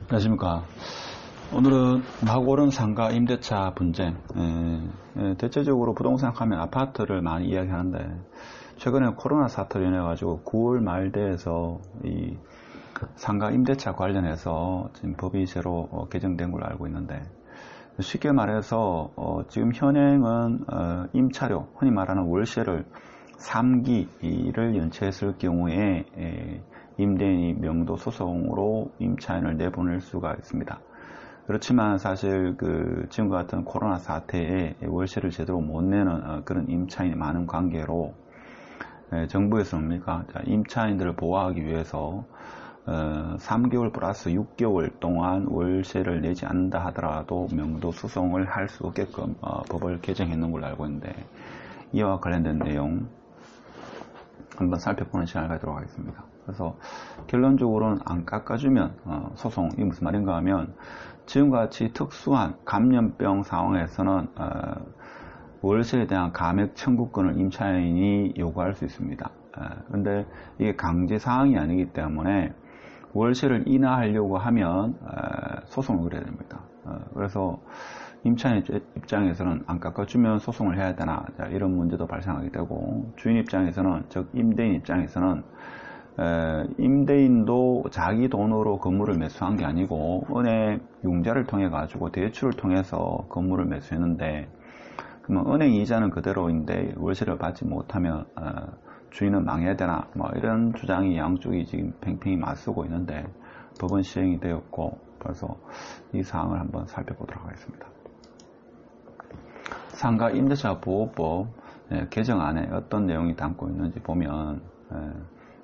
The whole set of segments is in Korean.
안녕하십니까. 오늘은 막 오른 상가 임대차 분쟁. 대체적으로 부동산 하면 아파트를 많이 이야기하는데, 최근에 코로나 사태로 인해 가지고 9월 말대에서 이 상가 임대차 관련해서 지금 법이 새로 개정된 걸로 알고 있는데, 쉽게 말해서 지금 현행은 임차료, 흔히 말하는 월세를 3기를 연체했을 경우에 임대인이 명도 소송으로 임차인을 내보낼 수가 있습니다. 그렇지만 사실 지금과 같은 코로나 사태에 월세를 제대로 못 내는 그런 임차인이 많은 관계로 정부에서 뭡니까? 임차인들을 보호하기 위해서 3개월 플러스 6개월 동안 월세를 내지 않는다 하더라도 명도 소송을 할 수 없게끔 법을 개정했는 걸로 알고 있는데, 이와 관련된 내용 한번 살펴보는 시간을 갖도록 하겠습니다. 그래서 결론적으로는 안 깎아주면 소송, 이게 무슨 말인가 하면, 지금과 같이 특수한 감염병 상황에서는 월세에 대한 감액 청구권을 임차인이 요구할 수 있습니다. 그런데 이게 강제 사항이 아니기 때문에 월세를 인하하려고 하면 소송을 걸어야 됩니다. 그래서 임차인 입장에서는 안 깎아주면 소송을 해야 되나, 이런 문제도 발생하게 되고, 주인 입장에서는, 즉 임대인 입장에서는 임대인도 자기 돈으로 건물을 매수한 게 아니고 은행 융자를 통해 가지고 대출을 통해서 건물을 매수했는데, 그러면 은행 이자는 그대로인데 월세를 받지 못하면 주인은 망해야 되나, 이런 주장이 양쪽이 지금 팽팽히 맞서고 있는데, 법은 시행이 되었고, 그래서 이 사항을 한번 살펴보도록 하겠습니다. 상가 임대차 보호법 개정안에 어떤 내용이 담고 있는지 보면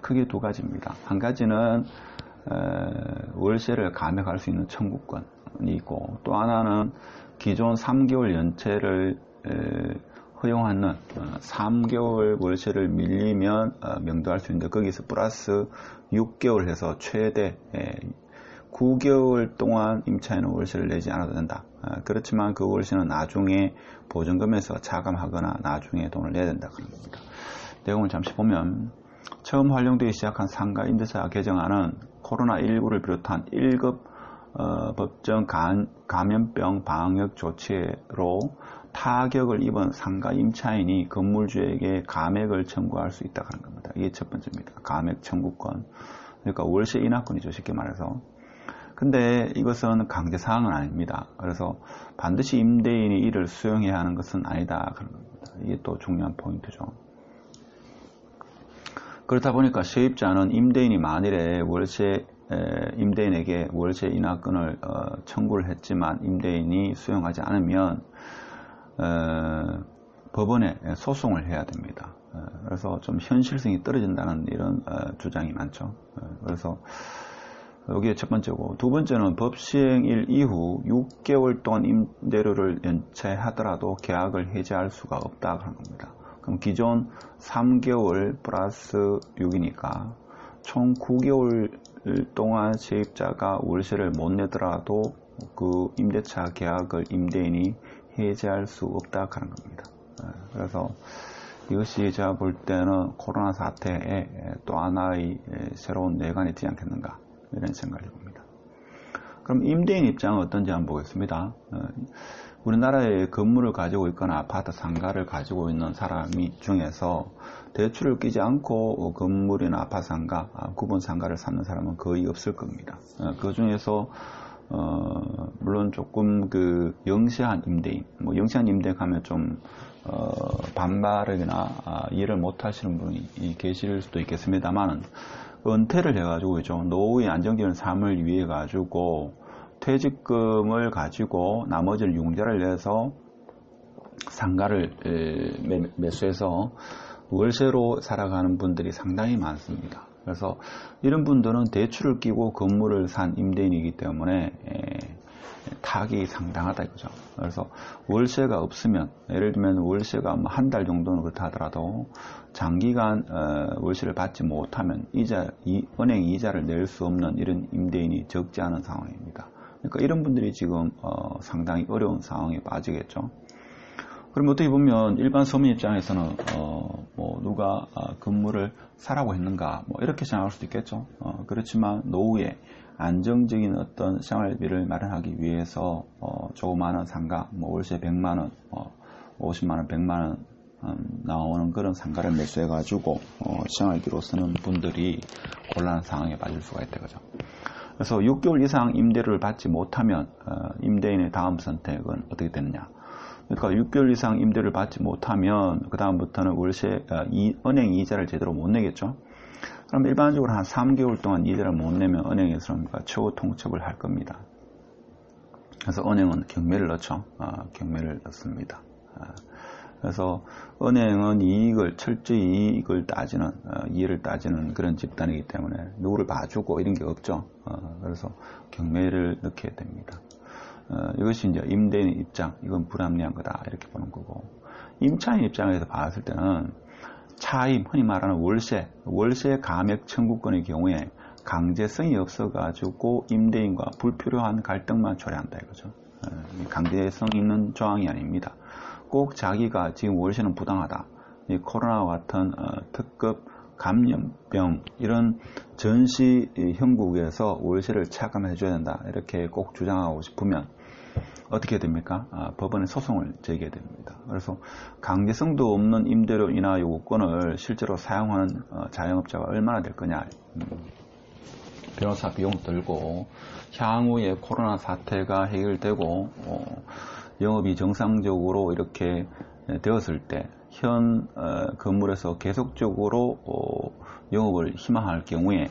크게 두 가지입니다. 한 가지는 월세를 감액할 수 있는 청구권이 있고, 또 하나는 기존 3개월 연체를 허용하는 3개월 월세를 밀리면 명도할 수 있는데, 거기서 플러스 6개월 해서 최대 9개월 동안 임차인은 월세를 내지 않아도 된다. 그렇지만 그 월세는 나중에 보증금에서 차감하거나 나중에 돈을 내야 된다 그런 겁니다. 내용을 잠시 보면, 처음 활용되기 시작한 상가 임대차 개정안은 코로나19를 비롯한 1급 법정 감염병 방역 조치로 타격을 입은 상가 임차인이 건물주에게 감액을 청구할 수 있다고 하는 겁니다. 이게 첫 번째입니다. 감액 청구권. 그러니까 월세 인하권이죠, 쉽게 말해서. 근데 이것은 강제사항은 아닙니다. 그래서 반드시 임대인이 이를 수용해야 하는 것은 아니다 그런 겁니다. 이게 또 중요한 포인트죠. 그렇다 보니까 세입자는 임대인이 만일에 임대인에게 월세 인하권을 청구를 했지만 임대인이 수용하지 않으면 법원에 소송을 해야 됩니다. 그래서 좀 현실성이 떨어진다는 이런 주장이 많죠. 그래서 여기에 첫 번째고, 두 번째는 법 시행일 이후 6개월 동안 임대료를 연체하더라도 계약을 해지할 수가 없다 그런 겁니다. 그럼 기존 3개월 플러스 6이니까 총 9개월 동안 세입자가 월세를 못 내더라도 그 임대차 계약을 임대인이 해지할 수 없다 하는 겁니다. 그래서 이것이 제가 볼 때는 코로나 사태에 또 하나의 새로운 뇌관이 있지 않겠는가, 이런 생각을 해봅니다. 그럼 임대인 입장은 어떤지 한번 보겠습니다. 우리나라에 건물을 가지고 있거나 아파트 상가를 가지고 있는 사람이 중에서 대출을 끼지 않고 건물이나 아파트 상가, 구분 상가를 사는 사람은 거의 없을 겁니다. 그 중에서 물론 조금 영세한 임대인, 영세한 임대인 하면 좀 반발이나 이해를 못 하시는 분이 계실 수도 있겠습니다만, 은퇴를 해가지고 노후의 안정적인 삶을 위해 가지고 퇴직금을 가지고 나머지를 융자를 내서 상가를 매수해서 월세로 살아가는 분들이 상당히 많습니다. 그래서 이런 분들은 대출을 끼고 건물을 산 임대인이기 때문에 타격이 상당하다 이거죠. 그래서 월세가 없으면, 예를 들면 월세가 한 달 정도는 그렇다 하더라도 장기간 월세를 받지 못하면 은행 이자를 낼 수 없는 이런 임대인이 적지 않은 상황입니다. 그러니까 이런 분들이 지금 상당히 어려운 상황에 빠지겠죠. 그럼 어떻게 보면 일반 서민 입장에서는 누가 건물을 사라고 했는가 이렇게 생각할 수도 있겠죠. 그렇지만 노후에 안정적인 어떤 생활비를 마련하기 위해서 조그마한 상가, 뭐 월세 100만원, 50만원, 100만원 나오는 그런 상가를 매수해가지고 생활비로 쓰는 분들이 곤란한 상황에 빠질 수가 있다, 그죠? 그래서 6개월 이상 임대료를 받지 못하면 임대인의 다음 선택은 어떻게 되느냐? 그러니까 6개월 이상 임대료를 받지 못하면 그 다음부터는 월세 은행 이자를 제대로 못 내겠죠. 그럼 일반적으로 한 3개월 동안 이자를 못 내면 은행에서는 최후 통첩을 할 겁니다. 그래서 은행은 경매를 넣죠. 경매를 넣습니다. 그래서 은행은 철저히 이익을 따지는, 이해를 따지는 그런 집단이기 때문에 누구를 봐주고 이런 게 없죠. 그래서 경매를 넣게 됩니다. 이것이 이제 임대인의 입장, 이건 불합리한 거다 이렇게 보는 거고, 임차인 입장에서 봤을 때는 차임, 흔히 말하는 월세 감액 청구권의 경우에 강제성이 없어가지고 임대인과 불필요한 갈등만 초래한다 이거죠. 강제성 있는 조항이 아닙니다. 꼭 자기가 지금 월세는 부당하다, 이 코로나와 같은 특급 감염병 이런 전시 형국에서 월세를 차감해 줘야 된다 이렇게 꼭 주장하고 싶으면 어떻게 됩니까? 법원에 소송을 제기해야 됩니다. 그래서 강제성도 없는 임대료 인하 요구권을 실제로 사용하는 자영업자가 얼마나 될 거냐, 변호사 비용 들고 향후에 코로나 사태가 해결되고 영업이 정상적으로 이렇게 되었을 때 현 건물에서 계속적으로 영업을 희망할 경우에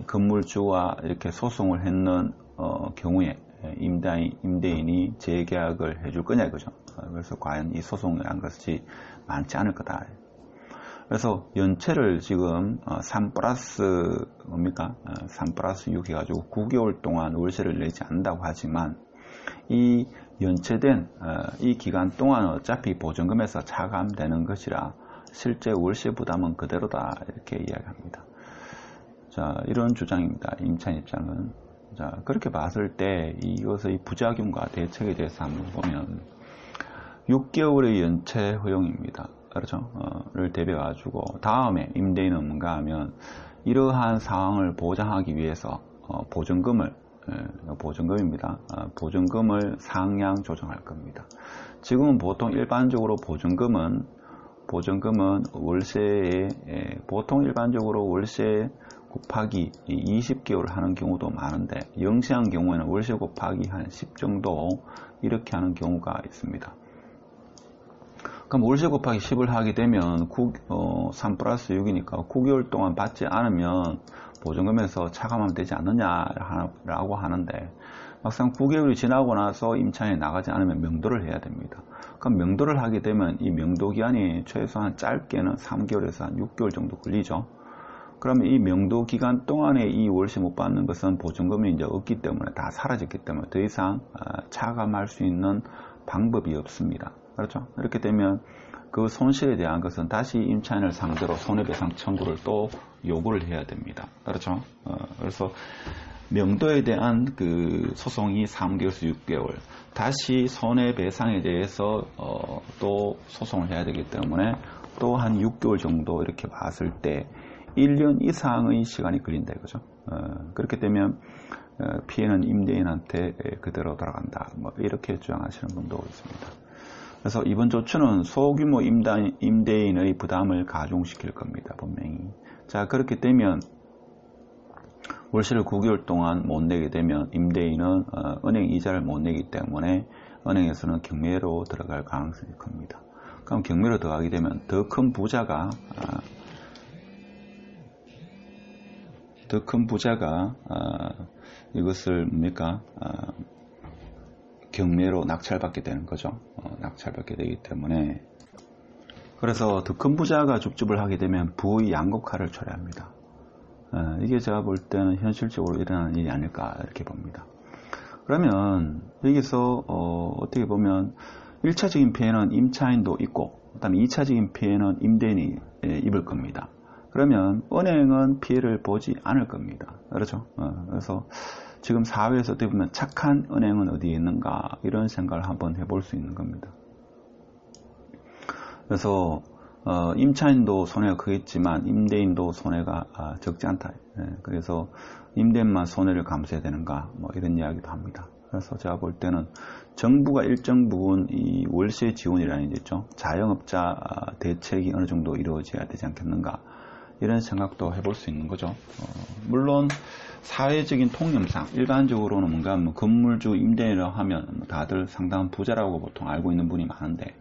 건물주와 이렇게 소송을 했는 경우에 임대인이 재계약을 해줄 거냐 이거죠. 그래서 과연 이 소송에 한 것이 많지 않을 거다. 그래서 연체를 지금 3+6 해가지고 9개월 동안 월세를 내지 않는다고 하지만 이 연체된 이 기간 동안 어차피 보증금에서 차감되는 것이라 실제 월세 부담은 그대로다 이렇게 이야기합니다. 자, 이런 주장입니다. 임차인 입장은. 자, 그렇게 봤을 때 이것의 부작용과 대책에 대해서 한번 보면 6개월의 연체 허용입니다. 그렇죠? 를 대비해 가지고 다음에 임대인은 뭔가 하면 이러한 상황을 보장하기 위해서 보증금입니다. 보증금을 상향 조정할 겁니다. 지금은 보통 일반적으로 보증금은 월세에 보통 일반적으로 월세 곱하기 20개월 하는 경우도 많은데 영세한 경우에는 월세 곱하기 한 10 정도 이렇게 하는 경우가 있습니다. 그럼 월세 곱하기 10을 하게 되면 3+6이니까 9개월 동안 받지 않으면 보증금에서 차감하면 되지 않느냐라고 하는데 막상 9개월이 지나고 나서 임차인이 나가지 않으면 명도를 해야 됩니다. 그럼 명도를 하게 되면 이 명도 기간이 최소한 짧게는 3개월에서 한 6개월 정도 걸리죠. 그러면 이 명도 기간 동안에 이 월세 못 받는 것은 보증금이 이제 없기 때문에 다 사라졌기 때문에 더 이상 차감할 수 있는 방법이 없습니다. 그렇죠? 이렇게 되면 그 손실에 대한 것은 다시 임차인을 상대로 손해배상 청구를 또 요구를 해야 됩니다. 그렇죠? 그래서 명도에 대한 그 소송이 3개월에서 6개월, 다시 손해배상에 대해서 또 소송을 해야 되기 때문에 또 한 6개월 정도 이렇게 봤을 때 1년 이상의 시간이 걸린다 이거죠. 그렇게 되면 피해는 임대인한테 그대로 돌아간다. 뭐 이렇게 주장하시는 분도 있습니다. 그래서 이번 조치는 소규모 임대인의 부담을 가중시킬 겁니다. 분명히. 자, 그렇게 되면 월세를 9개월 동안 못 내게 되면 임대인은 은행 이자를 못 내기 때문에 은행에서는 경매로 들어갈 가능성이 큽니다. 그럼 경매로 들어가게 되면 더 큰 부자가 이것을 경매로 낙찰받게 되는 거죠. 낙찰받게 되기 때문에 그래서 더 큰 부자가 줍줍을 하게 되면 부의 양극화를 초래합니다. 이게 제가 볼 때는 현실적으로 일어나는 일이 아닐까 이렇게 봅니다. 그러면 여기서 어떻게 보면 1차적인 피해는 임차인도 있고 그 다음에 2차적인 피해는 임대인이 입을 겁니다. 그러면 은행은 피해를 보지 않을 겁니다. 그렇죠? 그래서 지금 사회에서 어떻게 보면 착한 은행은 어디에 있는가 이런 생각을 한번 해볼 수 있는 겁니다. 그래서 임차인도 손해가 크겠지만 임대인도 손해가 적지 않다. 그래서 임대인만 손해를 감수해야 되는가 뭐 이런 이야기도 합니다. 그래서 제가 볼 때는 정부가 일정 부분 이 월세 지원이라는 게 있죠. 자영업자 대책이 어느 정도 이루어져야 되지 않겠는가 이런 생각도 해볼 수 있는 거죠. 물론 사회적인 통념상 일반적으로는 뭔가 뭐 건물주 임대인이라고 하면 다들 상당한 부자라고 보통 알고 있는 분이 많은데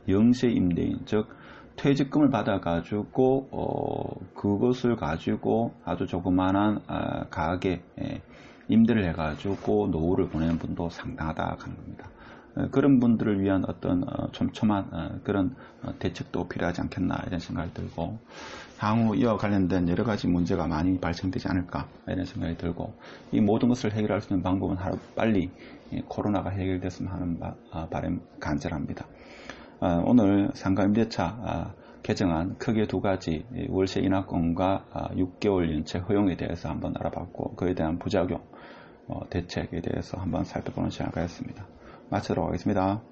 영세 임대인 즉 퇴직금을 받아 가지고 그것을 가지고 아주 조그만한 가게 임대를 해 가지고 노후를 보내는 분도 상당하다 하는 겁니다. 그런 분들을 위한 어떤 촘촘한 그런 대책도 필요하지 않겠나 이런 생각이 들고 향후 이와 관련된 여러 가지 문제가 많이 발생되지 않을까 이런 생각이 들고 이 모든 것을 해결할 수 있는 방법은 하루 빨리 코로나가 해결됐으면 하는 바람 간절합니다. 오늘 상가임대차 개정안 크게 두 가지 월세 인하권과 6개월 연체 허용에 대해서 한번 알아봤고 그에 대한 부작용 대책에 대해서 한번 살펴보는 시간을 가졌습니다. 마치도록 하겠습니다.